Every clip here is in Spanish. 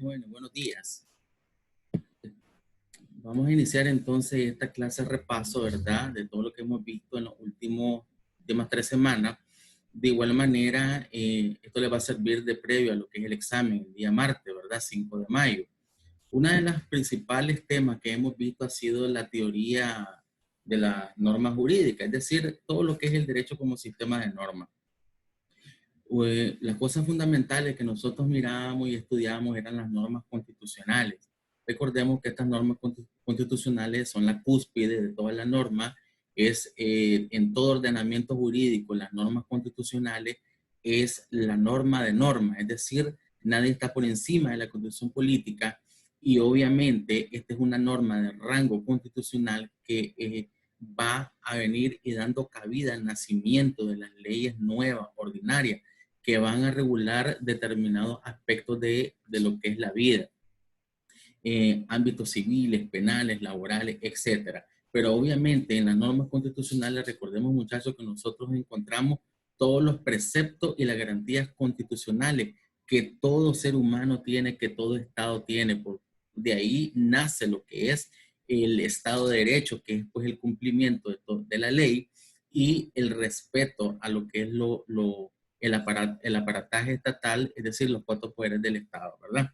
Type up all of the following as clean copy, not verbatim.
Bueno, buenos días. Vamos a iniciar entonces esta clase de repaso, ¿verdad? De todo lo que hemos visto en las últimas 3 semanas. De igual manera, esto le va a servir de previo a lo que es el examen el día martes, ¿verdad? 5 de mayo. Una de las principales temas que hemos visto ha sido la teoría de la norma jurídica, es decir, todo lo que es el derecho como sistema de normas. Las cosas fundamentales que nosotros mirábamos y estudiábamos eran las normas constitucionales. Recordemos que estas normas constitucionales son la cúspide de toda la norma, es en todo ordenamiento jurídico, las normas constitucionales es la norma de norma, es decir, nadie está por encima de la constitución política y obviamente esta es una norma de rango constitucional que va a venir y dando cabida al nacimiento de las leyes nuevas, ordinarias, que van a regular determinados aspectos de lo que es la vida, ámbitos civiles, penales, laborales, etcétera. Pero obviamente en las normas constitucionales, recordemos muchachos que nosotros encontramos todos los preceptos y las garantías constitucionales que todo ser humano tiene, que todo Estado tiene. De ahí nace lo que es el Estado de Derecho, que es pues el cumplimiento de la ley y el respeto a lo que es el aparataje estatal, es decir, los 4 poderes del Estado, ¿verdad?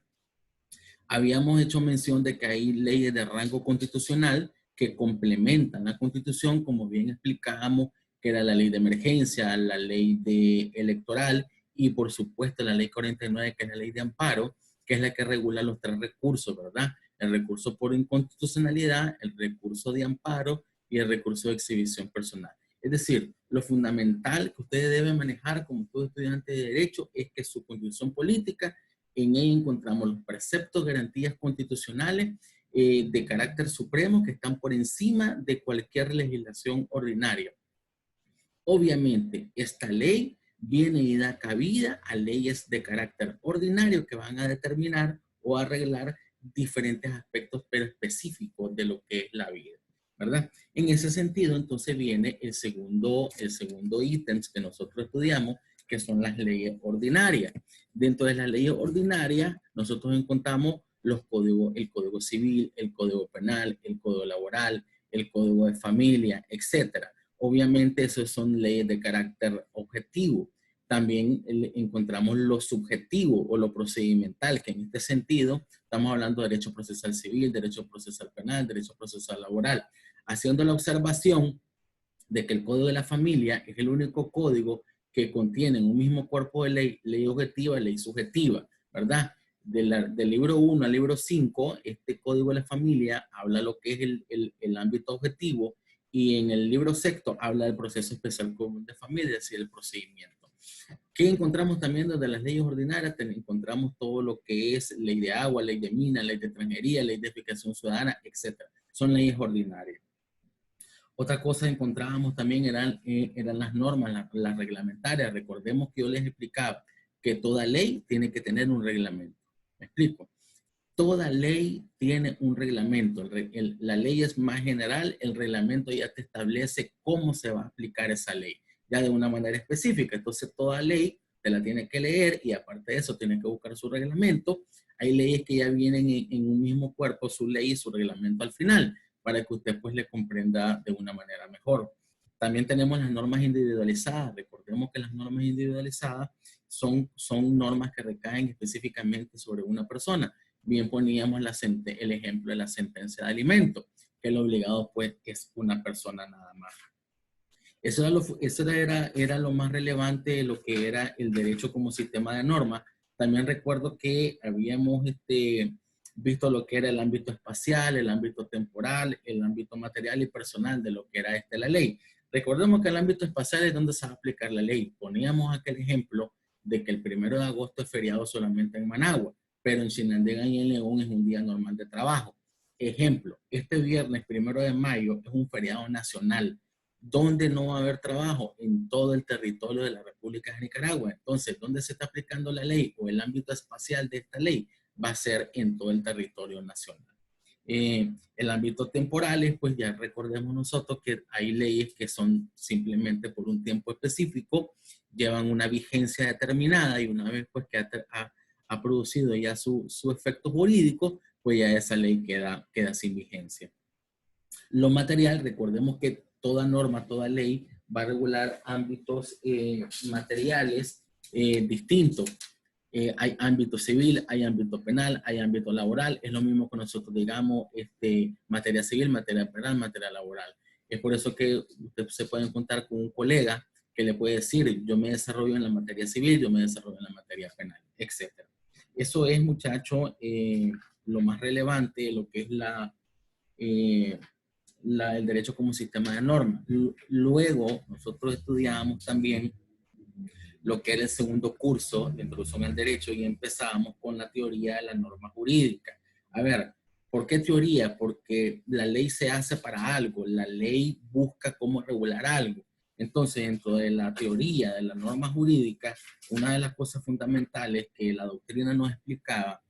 Habíamos hecho mención de que hay leyes de rango constitucional que complementan la Constitución, como bien explicábamos, que era la ley de emergencia, la ley electoral y por supuesto la ley 49, que es la ley de amparo, que es la que regula los 3 recursos, ¿verdad? El recurso por inconstitucionalidad, el recurso de amparo y el recurso de exhibición personal. Es decir, lo fundamental que ustedes deben manejar como todo estudiante de Derecho es que su constitución política, en ella encontramos los preceptos, garantías constitucionales de carácter supremo que están por encima de cualquier legislación ordinaria. Obviamente, esta ley viene y da cabida a leyes de carácter ordinario que van a determinar o arreglar diferentes aspectos pero específicos de lo que es la vida, ¿verdad? En ese sentido, entonces viene el segundo ítem que nosotros estudiamos, que son las leyes ordinarias. Dentro de las leyes ordinarias, nosotros encontramos el código civil, el código penal, el código laboral, el código de familia, etcétera. Obviamente, esos son leyes de carácter objetivo. También encontramos lo subjetivo o lo procedimental, que en este sentido estamos hablando de derecho procesal civil, derecho procesal penal, derecho procesal laboral, haciendo la observación de que el Código de la Familia es el único código que contiene un mismo cuerpo de ley, ley objetiva y ley subjetiva, ¿verdad? Del libro 1 al libro 5, este Código de la Familia habla lo que es el ámbito objetivo y en el libro sexto habla del proceso especial común de familia, es decir, el procedimiento. ¿Qué encontramos también desde las leyes ordinarias? Encontramos todo lo que es ley de agua, ley de mina, ley de extranjería, ley de edificación ciudadana, etc. Son leyes ordinarias. Otra cosa que encontrábamos también eran las normas, las reglamentarias. Recordemos que yo les explicaba que toda ley tiene que tener un reglamento. ¿Me explico? Toda ley tiene un reglamento. La ley es más general, el reglamento ya te establece cómo se va a aplicar esa ley, ya de una manera específica. Entonces, toda ley te la tiene que leer y aparte de eso, tiene que buscar su reglamento. Hay leyes que ya vienen en un mismo cuerpo, su ley y su reglamento al final, para que usted pues le comprenda de una manera mejor. También tenemos las normas individualizadas. Recordemos que las normas individualizadas son normas que recaen específicamente sobre una persona. Bien poníamos el ejemplo de la sentencia de alimento, que el obligado pues es una persona nada más. Eso era lo más relevante de lo que era el derecho como sistema de normas. También recuerdo que habíamos visto lo que era el ámbito espacial, el ámbito temporal, el ámbito material y personal de lo que era la ley. Recordemos que el ámbito espacial es donde se va a aplicar la ley. Poníamos aquel ejemplo de que el 1 de agosto es feriado solamente en Managua, pero en Chinandega y en León es un día normal de trabajo. Ejemplo, este viernes 1 de mayo es un feriado nacional. ¿Dónde no va a haber trabajo? En todo el territorio de la República de Nicaragua. Entonces, ¿dónde se está aplicando la ley o el ámbito espacial de esta ley? Va a ser en todo el territorio nacional. El ámbito temporal, pues ya recordemos nosotros que hay leyes que son simplemente por un tiempo específico, llevan una vigencia determinada y una vez pues que ha producido ya su efecto jurídico, pues ya esa ley queda sin vigencia. Lo material, recordemos que toda norma, toda ley va a regular ámbitos materiales distintos. Hay ámbito civil, hay ámbito penal, hay ámbito laboral. Es lo mismo que nosotros digamos materia civil, materia penal, materia laboral. Es por eso que usted se puede encontrar con un colega que le puede decir, yo me desarrollo en la materia civil, yo me desarrollo en la materia penal, etc. Eso es, muchachos, lo más relevante, lo que es el derecho como sistema de normas. Luego, nosotros estudiamos también lo que era el segundo curso de introducción al derecho y empezamos con la teoría de la norma jurídica. A ver, ¿por qué teoría? Porque la ley se hace para algo, la ley busca cómo regular algo. Entonces, dentro de la teoría de la norma jurídica, una de las cosas fundamentales que la doctrina nos explicaba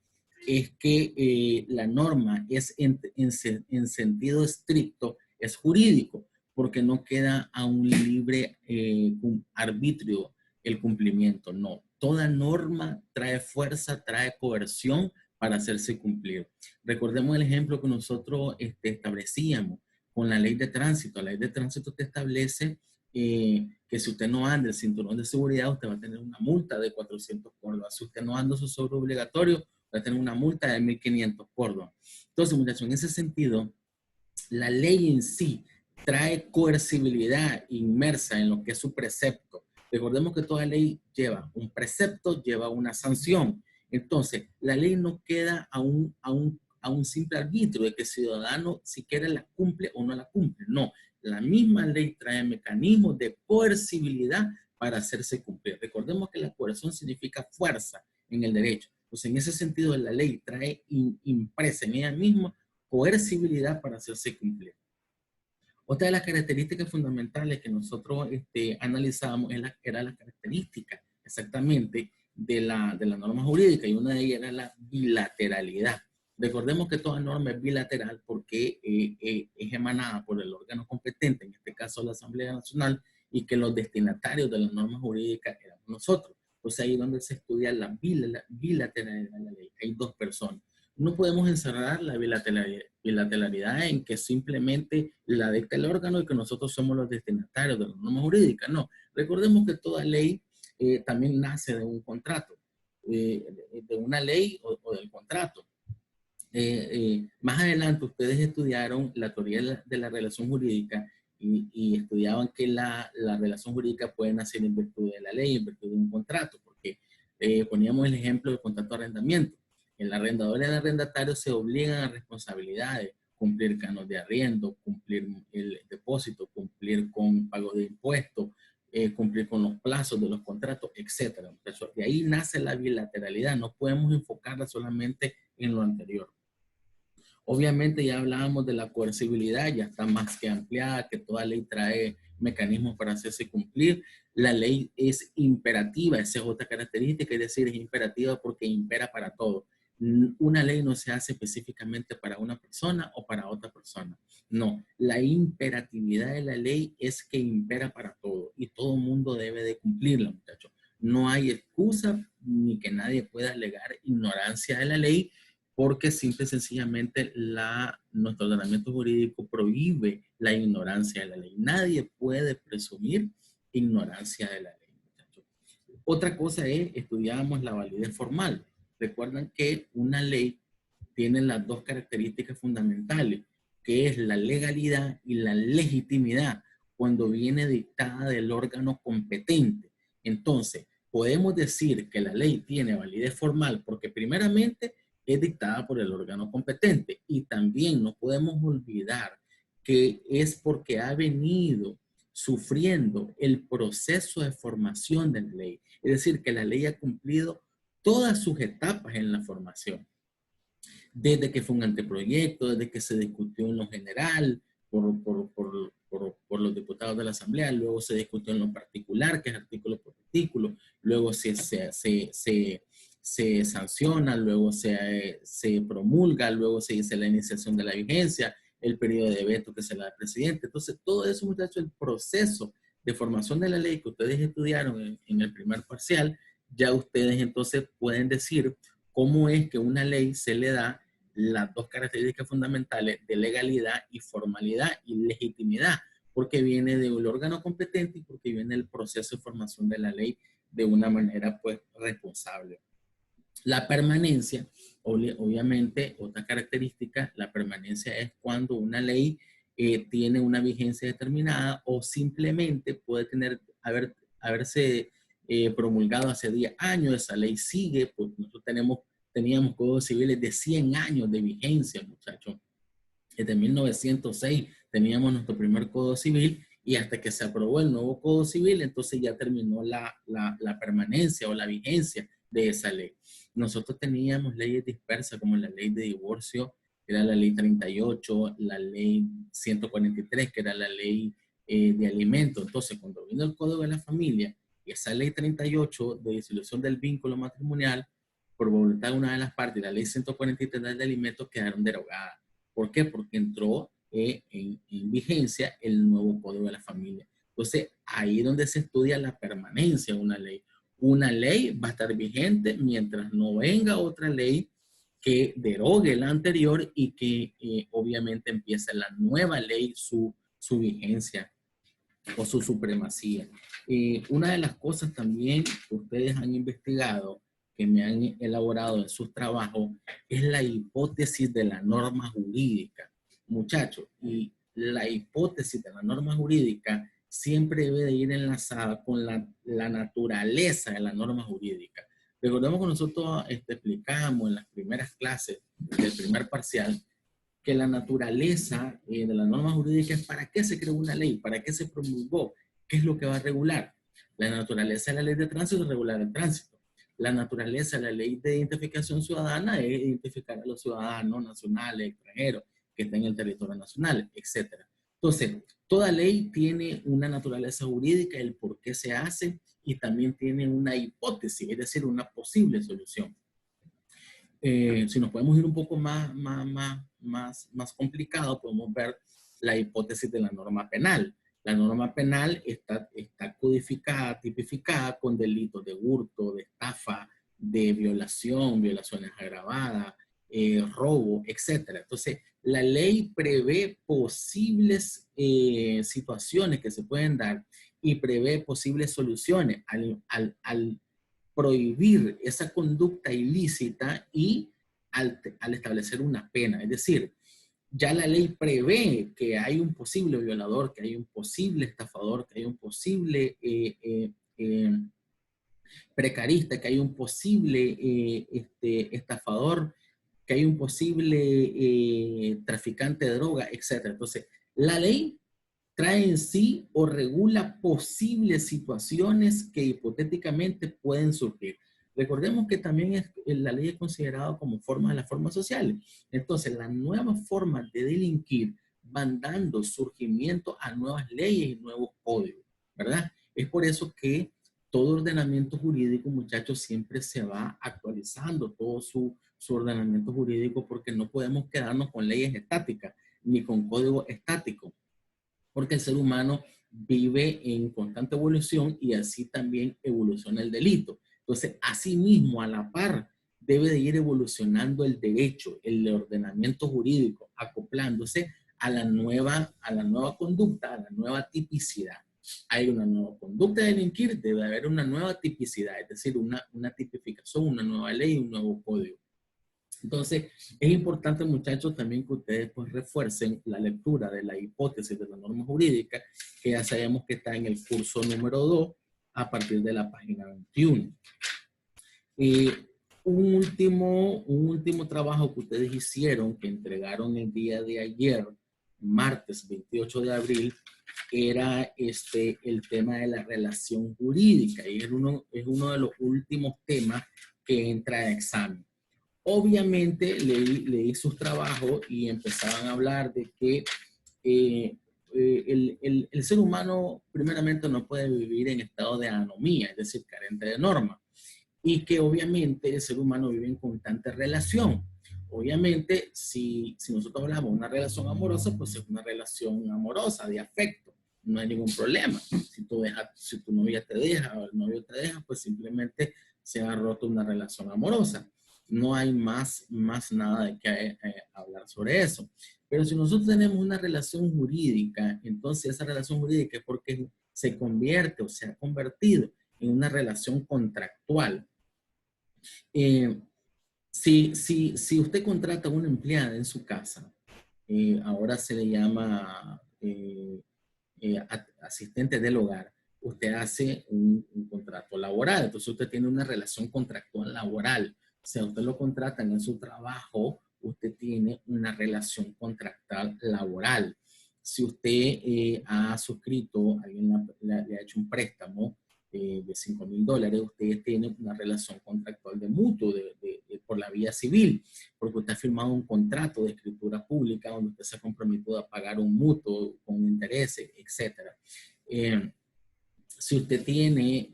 es que la norma es en sentido estricto, es jurídico, porque no queda a un libre arbitrio el cumplimiento. No, toda norma trae fuerza, trae coerción para hacerse cumplir. Recordemos el ejemplo que nosotros establecíamos con la ley de tránsito. La ley de tránsito te establece que si usted no anda el cinturón de seguridad, usted va a tener una multa de 400 córdobas. Si usted no anda su sobre obligatorio, va a tener una multa de 1.500 córdobas. Entonces, muchachos, en ese sentido, la ley en sí trae coercibilidad inmersa en lo que es su precepto. Recordemos que toda ley lleva un precepto, lleva una sanción. Entonces, la ley no queda a un simple arbitrio de que el ciudadano si quiere la cumple o no la cumple. No, la misma ley trae mecanismos de coercibilidad para hacerse cumplir. Recordemos que la coerción significa fuerza en el derecho. Pues en ese sentido, la ley trae impresa en ella misma coercibilidad para hacerse cumplir. Otra de las características fundamentales que nosotros analizamos era la característica exactamente de la norma jurídica, y una de ellas era la bilateralidad. Recordemos que toda norma es bilateral porque es emanada por el órgano competente, en este caso la Asamblea Nacional, y que los destinatarios de la norma jurídica éramos nosotros. Pues ahí es donde se estudia la bilateralidad de la ley. Hay dos personas. No podemos encerrar la bilateralidad en que simplemente la dicta el órgano y que nosotros somos los destinatarios de la norma jurídica. No, recordemos que toda ley también nace de un contrato, de una ley o del contrato. Más adelante ustedes estudiaron la teoría de la relación jurídica y estudiaban que la relación jurídica puede nacer en virtud de la ley, en virtud de un contrato, porque poníamos el ejemplo del contrato de arrendamiento. El arrendador y el arrendatario se obligan a responsabilidades, cumplir canos de arriendo, cumplir el depósito, cumplir con pago de impuestos, cumplir con los plazos de los contratos, etc. De ahí nace la bilateralidad, no podemos enfocarla solamente en lo anterior. Obviamente ya hablábamos de la coercibilidad, ya está más que ampliada, que toda ley trae mecanismos para hacerse cumplir. La ley es imperativa, esa es otra característica, es decir, es imperativa porque impera para todo. Una ley no se hace específicamente para una persona o para otra persona. No, la imperatividad de la ley es que impera para todo y todo el mundo debe de cumplirla, muchachos. No hay excusa ni que nadie pueda alegar ignorancia de la ley, porque simple y sencillamente nuestro ordenamiento jurídico prohíbe la ignorancia de la ley. Nadie puede presumir ignorancia de la ley, muchachos. Otra cosa es, estudiamos la validez formal. Recuerdan que una ley tiene las dos características fundamentales, que es la legalidad y la legitimidad, cuando viene dictada del órgano competente. Entonces, podemos decir que la ley tiene validez formal porque primeramente es dictada por el órgano competente, y también no podemos olvidar que es porque ha venido sufriendo el proceso de formación de la ley. Es decir, que la ley ha cumplido todas sus etapas en la formación. Desde que fue un anteproyecto, desde que se discutió en lo general por los diputados de la Asamblea, luego se discutió en lo particular, que es artículo por artículo, luego se sanciona, luego se promulga, luego se dice la iniciación de la vigencia, el periodo de veto que se le da al presidente. Entonces, todo eso, muchachos, el proceso de formación de la ley que ustedes estudiaron en el primer parcial, ya ustedes entonces pueden decir cómo es que una ley se le da las dos características fundamentales de legalidad y formalidad y legitimidad, porque viene del órgano competente y porque viene el proceso de formación de la ley de una manera pues responsable. La permanencia, obviamente, otra característica, la permanencia es cuando una ley tiene una vigencia determinada o simplemente puede haberse promulgado hace 10 años, esa ley sigue, pues nosotros teníamos códigos civiles de 100 años de vigencia, muchachos. Desde 1906 teníamos nuestro primer código civil y hasta que se aprobó el nuevo código civil, entonces ya terminó la permanencia o la vigencia de esa ley. Nosotros teníamos leyes dispersas como la ley de divorcio, que era la ley 38, la ley 143, que era la ley de alimentos. Entonces, cuando vino el Código de la Familia y esa ley 38 de disolución del vínculo matrimonial, por voluntad de una de las partes, la ley 143 de alimentos quedaron derogadas. ¿Por qué? Porque entró en vigencia el nuevo Código de la Familia. Entonces, ahí es donde se estudia la permanencia de una ley. Una ley va a estar vigente mientras no venga otra ley que derogue la anterior y que obviamente empiece la nueva ley su vigencia o su supremacía. Una de las cosas también que ustedes han investigado, que me han elaborado en sus trabajos, es la hipótesis de la norma jurídica. Muchachos, y la hipótesis de la norma jurídica siempre debe de ir enlazada con la naturaleza de la norma jurídica. Recordemos que nosotros explicamos en las primeras clases del primer parcial que la naturaleza de la norma jurídica es para qué se creó una ley, para qué se promulgó, qué es lo que va a regular. La naturaleza de la ley de tránsito es regular el tránsito. La naturaleza de la ley de identificación ciudadana es identificar a los ciudadanos nacionales, extranjeros, que estén en el territorio nacional, etc. Entonces, toda ley tiene una naturaleza jurídica, el por qué se hace, y también tiene una hipótesis, es decir, una posible solución. Si nos podemos ir un poco más complicado, podemos ver la hipótesis de la norma penal. La norma penal está codificada, tipificada con delitos de hurto, de estafa, de violación, violaciones agravadas, robo, etc. Entonces, la ley prevé posibles situaciones que se pueden dar y prevé posibles soluciones al prohibir esa conducta ilícita y al establecer una pena. Es decir, ya la ley prevé que hay un posible violador, que hay un posible estafador, que hay un posible precarista, que hay un posible estafador, que hay un posible traficante de droga, etc. Entonces, la ley trae en sí o regula posibles situaciones que hipotéticamente pueden surgir. Recordemos que también la ley es considerada como forma de las formas sociales. Entonces, las nuevas formas de delinquir van dando surgimiento a nuevas leyes y nuevos códigos, ¿verdad? Es por eso que todo ordenamiento jurídico, muchachos, siempre se va actualizando todo su ordenamiento jurídico, porque no podemos quedarnos con leyes estáticas ni con códigos estáticos, porque el ser humano vive en constante evolución y así también evoluciona el delito. Entonces, asimismo, a la par, debe de ir evolucionando el derecho, el ordenamiento jurídico, acoplándose a la nueva conducta, a la nueva tipicidad. Hay una nueva conducta de delinquir, debe haber una nueva tipicidad, es decir, una tipificación, una nueva ley, un nuevo código. Entonces, es importante, muchachos, también que ustedes pues refuercen la lectura de la hipótesis de la norma jurídica, que ya sabemos que está en el curso número 2 a partir de la página 21. Y un último trabajo que ustedes hicieron, que entregaron el día de ayer, martes 28 de abril, era el tema de la relación jurídica, y es uno de los últimos temas que entra a examen. Obviamente leí sus trabajos y empezaban a hablar de que el ser humano primeramente no puede vivir en estado de anomía, es decir, carente de norma, y que obviamente el ser humano vive en constante relación. Obviamente, si nosotros hablamos de una relación amorosa, pues es una relación amorosa, de afecto, no hay ningún problema. Si tu novia te deja o el novio te deja, pues simplemente se ha roto una relación amorosa. No hay más nada de que hablar sobre eso. Pero si nosotros tenemos una relación jurídica, entonces esa relación jurídica es porque se convierte o se ha convertido en una relación contractual. Si usted contrata a una empleada en su casa, ahora se le llama asistente del hogar, usted hace un contrato laboral, entonces usted tiene una relación contractual laboral. Si a usted lo contratan en su trabajo, usted tiene una relación contractual laboral. Si usted ha suscrito, alguien le ha hecho un préstamo de $5,000, usted tiene una relación contractual de mutuo por la vía civil, porque usted ha firmado un contrato de escritura pública donde usted se ha comprometido a pagar un mutuo con intereses, etc. Si usted tiene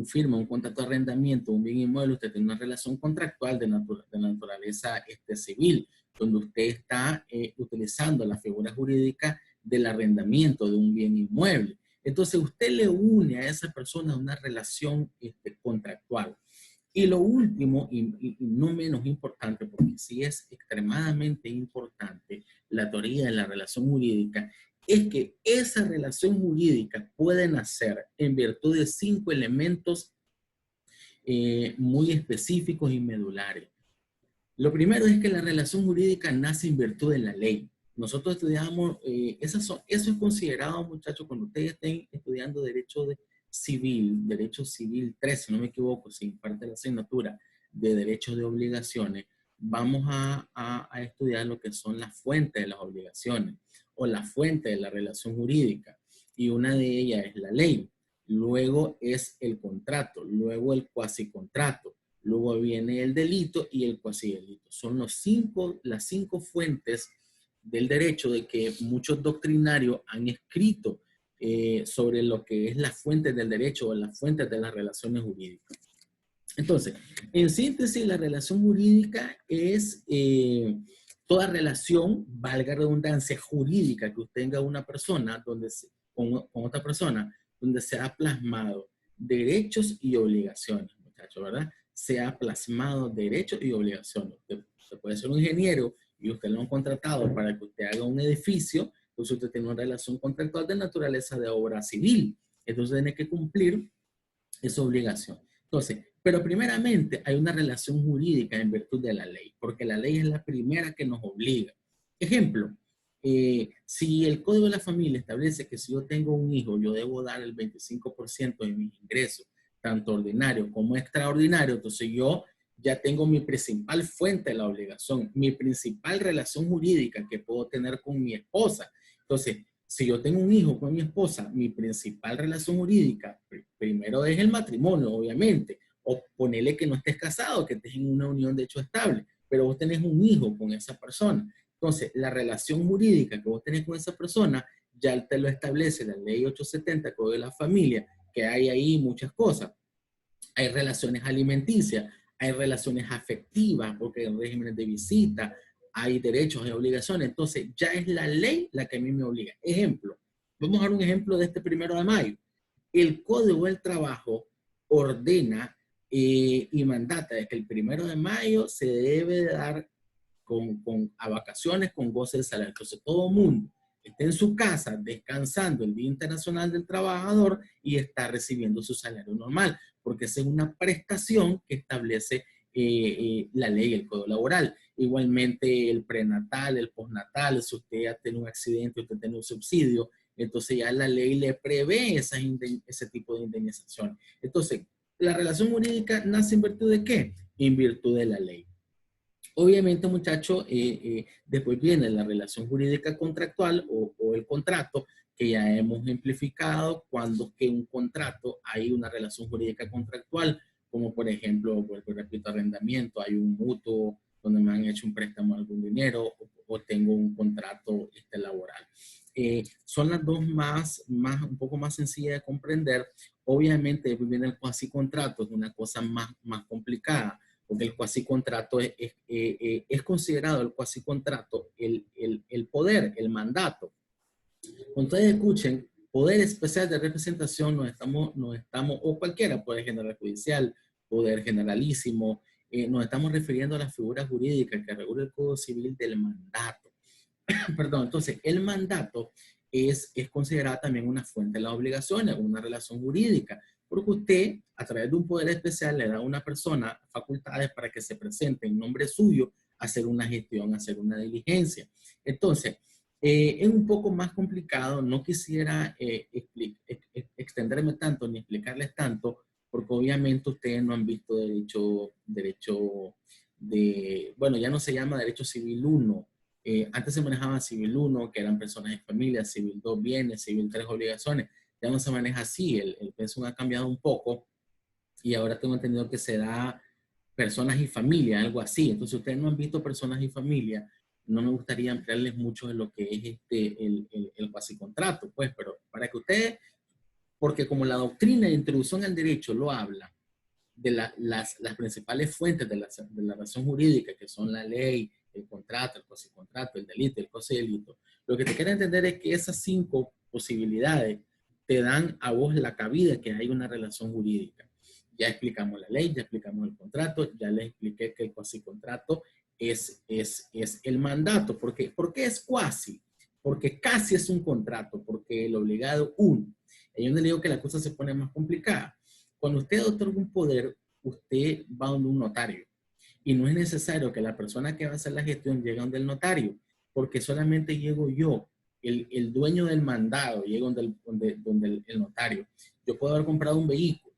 firma un contrato de arrendamiento, un bien inmueble, usted tiene una relación contractual de naturaleza civil, donde usted está utilizando la figura jurídica del arrendamiento de un bien inmueble. Entonces usted le une a esa persona una relación contractual. Y lo último, y no menos importante, porque sí es extremadamente importante, la teoría de la relación jurídica, es que esa relación jurídica puede nacer en virtud de 5 elementos muy específicos y medulares. Lo primero es que la relación jurídica nace en virtud de la ley. Nosotros estudiamos, eso es considerado, muchachos, cuando ustedes estén estudiando Derecho Civil 3, si no me equivoco, sin parte de la asignatura de Derechos de Obligaciones, vamos a estudiar lo que son las fuentes de las obligaciones o la fuente de la relación jurídica. Y una de ellas es la ley. Luego es el contrato, luego el cuasicontrato. Luego viene el delito y el cuasidelito. Son las 5 fuentes del derecho de que muchos doctrinarios han escrito sobre lo que es las fuentes del derecho o las fuentes de las relaciones jurídicas. Entonces, en síntesis, la relación jurídica es toda relación, valga redundancia, jurídica que usted tenga una persona con otra persona, donde se ha plasmado derechos y obligaciones, muchachos, ¿verdad? Se ha plasmado derechos y obligaciones. Usted puede ser un ingeniero y usted lo han contratado para que usted haga un edificio, entonces usted tiene una relación contractual de naturaleza de obra civil. Entonces tiene que cumplir esa obligación. Entonces, pero primeramente hay una relación jurídica en virtud de la ley, porque la ley es la primera que nos obliga. Ejemplo, si el Código de la Familia establece que si yo tengo un hijo, yo debo dar el 25% de mis ingresos, tanto ordinario como extraordinario, entonces yo ya tengo mi principal fuente de la obligación, mi principal relación jurídica que puedo tener con mi esposa. Entonces, si yo tengo un hijo con mi esposa, mi principal relación jurídica, primero es el matrimonio, obviamente, o ponerle que no estés casado, que estés en una unión de hecho estable, pero vos tenés un hijo con esa persona. Entonces, la relación jurídica que vos tenés con esa persona, ya te lo establece la ley 870, Código de la Familia, que hay ahí muchas cosas. Hay relaciones alimenticias, hay relaciones afectivas, porque hay regímenes de visita, hay derechos y obligaciones. Entonces, ya es la ley la que a mí me obliga. Ejemplo, vamos a dar un ejemplo de este 1 de mayo. El Código del Trabajo ordena y mandata de que el 1 de mayo se debe dar a vacaciones con goce de salario. Entonces, todo el mundo está en su casa descansando el Día Internacional del Trabajador y está recibiendo su salario normal, porque esa es una prestación que establece la ley, el Código Laboral. Igualmente el prenatal, el postnatal, si usted ya tiene un accidente, usted tiene un subsidio, entonces ya la ley le prevé ese tipo de indemnización. Entonces, la relación jurídica nace en virtud de ¿qué? En virtud de la ley. Obviamente, muchachos, después viene la relación jurídica contractual o el contrato, que ya hemos ejemplificado cuando que un contrato hay una relación jurídica contractual, como por ejemplo, repito, arrendamiento, hay un mutuo donde me han hecho un préstamo de algún dinero o tengo un contrato laboral. Son las dos un poco más sencillas de comprender. Obviamente, después viene el cuasicontrato, es una cosa más complicada, porque el cuasicontrato es considerado el cuasicontrato el poder, el mandato. Cuando ustedes escuchen poder especial de representación o cualquiera, poder general judicial, poder generalísimo, nos estamos refiriendo a la figura jurídica que regula el Código Civil del mandato. Perdón, entonces el mandato es considerado también una fuente de las obligaciones, una relación jurídica, porque usted a través de un poder especial le da a una persona facultades para que se presente en nombre suyo a hacer una gestión, a hacer una diligencia. Entonces, es un poco más complicado, no quisiera extenderme tanto ni explicarles tanto, porque obviamente ustedes no han visto derecho de, bueno, ya no se llama derecho civil 1, antes se manejaba civil 1, que eran personas y familias, civil 2 bienes, civil 3 obligaciones, ya no se maneja así, el pensum ha cambiado un poco y ahora tengo entendido que se da personas y familia, algo así. Entonces ustedes no han visto personas y familia, no me gustaría ampliarles mucho en lo que es el cuasicontrato, pues, pero para que ustedes, porque como la doctrina de introducción al derecho lo habla, de las principales fuentes de la razón jurídica, que son la ley, el contrato, el cuasicontrato, el delito, el cuasidelito. Lo que te quiero entender es que esas 5 posibilidades te dan a vos la cabida que hay una relación jurídica. Ya explicamos la ley, ya explicamos el contrato, ya les expliqué que el cuasicontrato es el mandato. ¿Por qué es cuasi? Porque casi es un contrato, porque el obligado uno. Y yo le digo que la cosa se pone más complicada. Cuando usted otorga un poder, usted va donde un notario. Y no es necesario que la persona que va a hacer la gestión llegue donde el notario, porque solamente llego yo, el dueño del mandado, llego donde el notario. Yo puedo haber comprado un vehículo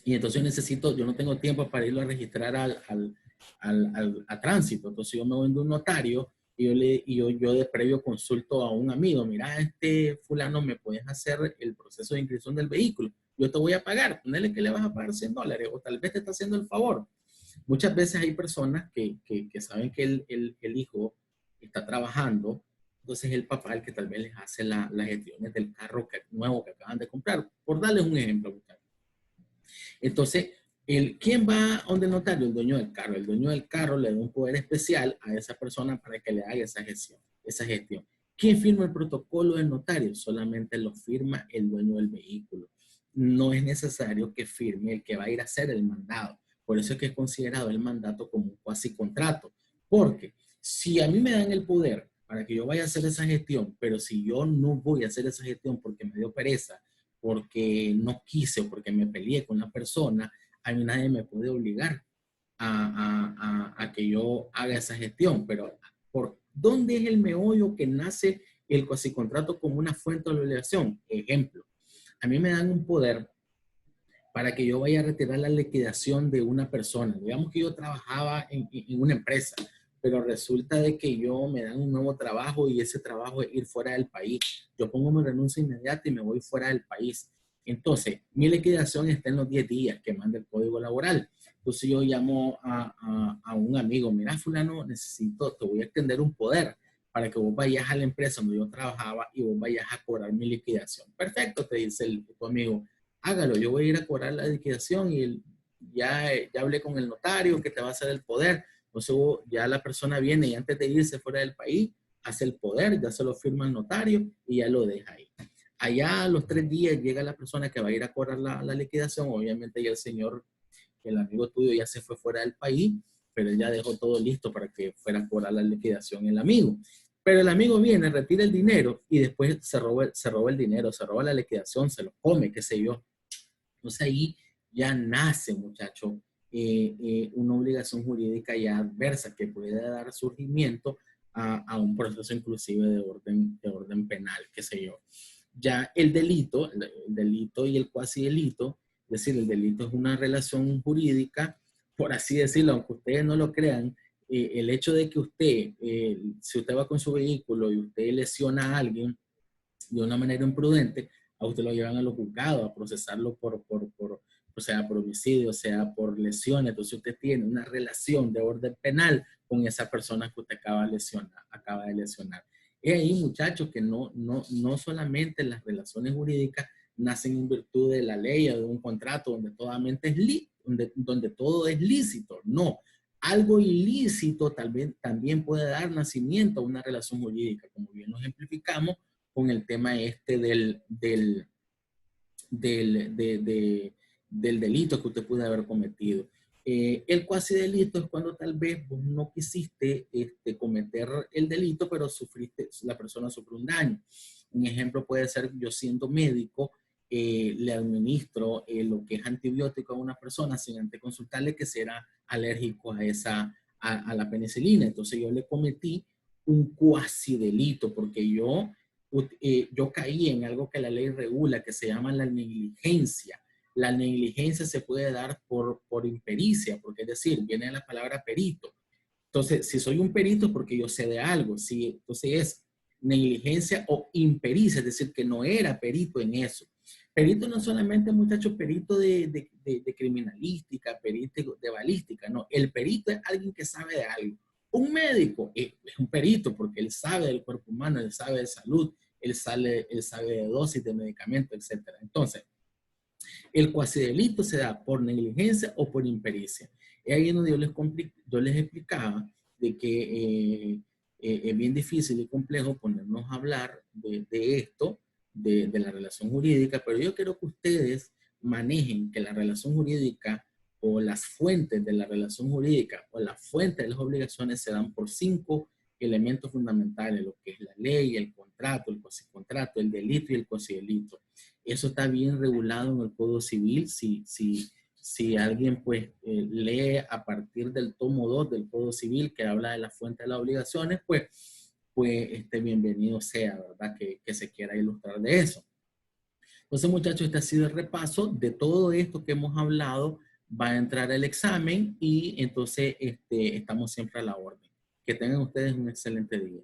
y entonces yo no tengo tiempo para irlo a registrar a tránsito. Entonces yo me voy de un notario y yo de previo consulto a un amigo, mira, fulano, ¿me puedes hacer el proceso de inscripción del vehículo? Yo te voy a pagar, ponele que le vas a pagar $100 o tal vez te está haciendo el favor. Muchas veces hay personas que saben que el hijo está trabajando, entonces el papá el que tal vez les hace las gestiones del carro nuevo que acaban de comprar, por darles un ejemplo, muchachos. Entonces, ¿quién va a donde el notario? El dueño del carro. El dueño del carro le da un poder especial a esa persona para que le haga esa gestión. ¿Quién firma el protocolo del notario? Solamente lo firma el dueño del vehículo. No es necesario que firme el que va a ir a hacer el mandado. Por eso es que es considerado el mandato como un cuasi contrato. Porque si a mí me dan el poder para que yo vaya a hacer esa gestión, pero si yo no voy a hacer esa gestión porque me dio pereza, porque no quise o porque me peleé con la persona, a mí nadie me puede obligar a que yo haga esa gestión. Pero ¿por dónde es el meollo que nace el cuasicontrato como una fuente de obligación? Ejemplo, a mí me dan un poder para que yo vaya a retirar la liquidación de una persona. Digamos que yo trabajaba en una empresa, pero resulta de que me dan un nuevo trabajo y ese trabajo es ir fuera del país. Yo pongo mi renuncia inmediata y me voy fuera del país. Entonces, mi liquidación está en los 10 días que manda el Código Laboral. Entonces yo llamo a un amigo, mira, fulano, te voy a extender un poder para que vos vayas a la empresa donde yo trabajaba y vos vayas a cobrar mi liquidación. Perfecto, te dice tu amigo, hágalo, yo voy a ir a cobrar la liquidación y ya hablé con el notario que te va a hacer el poder. Entonces ya la persona viene y antes de irse fuera del país, hace el poder, ya se lo firma el notario y ya lo deja ahí. Allá a los 3 días llega la persona que va a ir a cobrar la liquidación. Obviamente ya el amigo tuyo ya se fue fuera del país, pero él ya dejó todo listo para que fuera a cobrar la liquidación el amigo. Pero el amigo viene, retira el dinero y después se roba el dinero, se roba la liquidación, se lo come, qué sé yo. Entonces ahí ya nace, muchacho, una obligación jurídica ya adversa que puede dar surgimiento a un proceso inclusive de orden penal, qué sé yo. Ya el delito y el cuasi delito, es decir, el delito es una relación jurídica, por así decirlo, aunque ustedes no lo crean, el hecho de que si usted va con su vehículo y usted lesiona a alguien de una manera imprudente, a usted lo llevan a los juzgados a procesarlo o sea, por homicidio, o sea, por lesiones. Entonces usted tiene una relación de orden penal con esa persona que usted acaba de lesionar. Es ahí, muchachos, que no solamente las relaciones jurídicas nacen en virtud de la ley o de un contrato donde todo es lícito. No. Algo ilícito también puede dar nacimiento a una relación jurídica, como bien lo ejemplificamos, con el tema este del delito que usted puede haber cometido. El cuasi delito es cuando tal vez vos no quisiste cometer el delito, pero la persona sufrió un daño. Un ejemplo puede ser yo siendo médico, le administro lo que es antibiótico a una persona sin antes consultarle que será alérgico a la penicilina. Entonces yo le cometí un cuasi delito porque yo caí en algo que la ley regula, que se llama la negligencia. La negligencia se puede dar por impericia, porque es decir, viene de la palabra perito. Entonces, si soy un perito es porque yo sé de algo. Si, entonces es negligencia o impericia, es decir, que no era perito en eso. Perito no solamente, muchachos, perito de criminalística, perito de balística, no. El perito es alguien que sabe de algo. Un médico es un perito porque él sabe del cuerpo humano, él sabe de salud, él sabe de dosis de medicamentos, etc. Entonces, el cuasidelito se da por negligencia o por impericia. Es ahí donde yo les explicaba de que es bien difícil y complejo ponernos a hablar de esto, de la relación jurídica, pero yo quiero que ustedes manejen que la relación jurídica o las fuentes de la relación jurídica o las fuentes de las obligaciones se dan por 5 elementos fundamentales, lo que es la ley, el contrato, el cuasicontrato, el delito y el cuasidelito. Eso está bien regulado en el Código Civil. Si alguien pues lee a partir del tomo 2 del Código Civil que habla de la fuente de las obligaciones, pues bienvenido sea, ¿verdad? Que se quiera ilustrar de eso. Entonces, muchachos, este ha sido el repaso de todo esto que hemos hablado. Va a entrar el examen y entonces estamos siempre a la orden. Que tengan ustedes un excelente día.